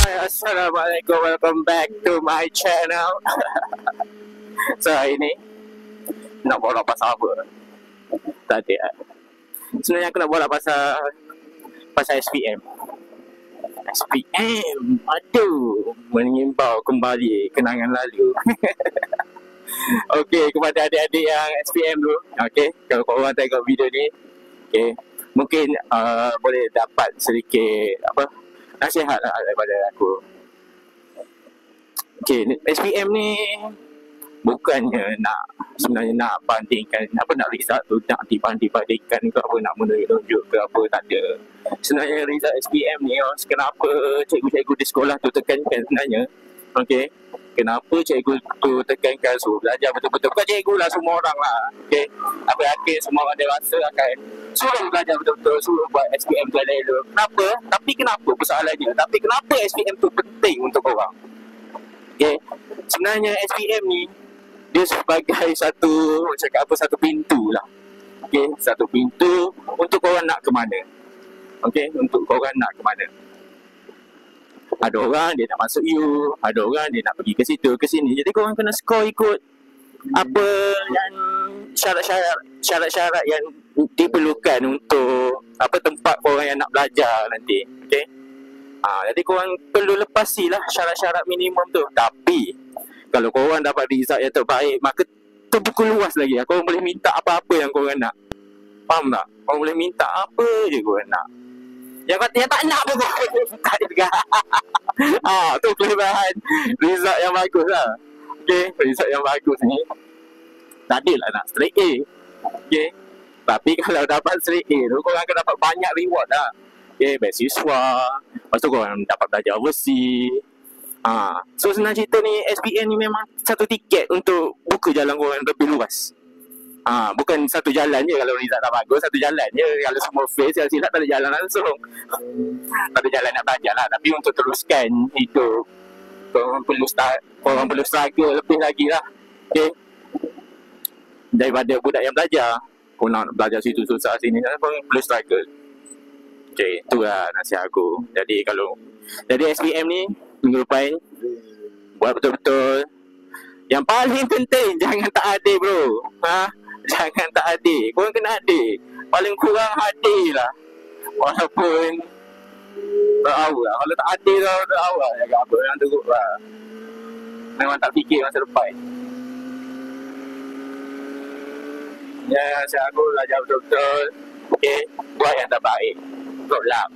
Hai, Assalamualaikum, welcome back to my channel. So hari ni nak borak pasal apa? Tak ada. Sebenarnya aku nak borak pasal SPM. Aduh, mengimbau kembali kenangan lalu. Okey, kepada adik-adik yang SPM dulu. Okey, kalau korang tengok video ni, okey, mungkin boleh dapat sedikit nasihat lah daripada aku. Okay, SPM ni bukannya sebenarnya nak bandingkan, nak result tu nak dibanding-bandingkan ke apa, nak menunjuk ke apa, tak ada. Sebenarnya result SPM ni, kenapa cikgu-cikgu di sekolah tu tekankan sebenarnya, okay, kenapa cikgu tu tekankan suruh belajar betul-betul. Bukan cikgu lah, semua orang lah, okay. Aku yakin semua orang dia rasa akan suruh belajar betul-betul, suruh buat SPM tu elok-elok. Kenapa? Tapi kenapa persoalannya? Tapi kenapa SPM tu penting untuk orang? Okay, sebenarnya SPM ni dia sebagai satu pintu lah. Okay, satu pintu untuk korang nak ke mana. Okay, untuk korang nak ke mana. Ada orang dia nak masuk U, ada orang dia nak pergi ke situ, ke sini. Jadi korang kena score ikut apa yang syarat-syarat yang diperlukan untuk tempat korang yang nak belajar nanti. Okay, jadi korang perlu lepasilah syarat-syarat minimum tu. Tapi kalau korang dapat result yang terbaik, maka terbuka luas lagi. Korang boleh minta apa-apa yang korang nak. Faham tak? Korang boleh minta apa je korang nak. Yang tak nak pun korang boleh minta juga. Tu kelebihan result yang bagus lah. Okay, result yang bagus ni tak adalah nak straight A. Okay, tapi kalau dapat straight A tu, korang akan dapat banyak reward lah. Okay, beasiswa, lepas tu korang dapat belajar overseas. So senang cerita ni, SPM ni memang satu tiket untuk buka jalan korang lebih luas. Bukan satu jalan je. Kalau result tak bagus, satu jalan je. Kalau semua face, kalau silap tak ada jalan langsung. Tak ada jalan nak belajar lah. Tapi untuk teruskan hidup, korang perlu struggle lebih lagi lah. Okay, daripada budak yang belajar, korang nak belajar situ susah sini, korang perlu struggle. Okay, itulah nasihat aku. Jadi SPM ni minggu depan buat betul-betul. Yang paling penting, jangan tak adil bro. Jangan tak adil. Korang kena adil. Paling kurang adil lah. Walaupun tak tahu lah. Kalau tak adil lah, tak tahu lah. Jaga apa yang teruk lah. Memang tak fikir masa depan. Ya, saya aku belajar betul-betul. Okay, buat yang terbaik. Good luck.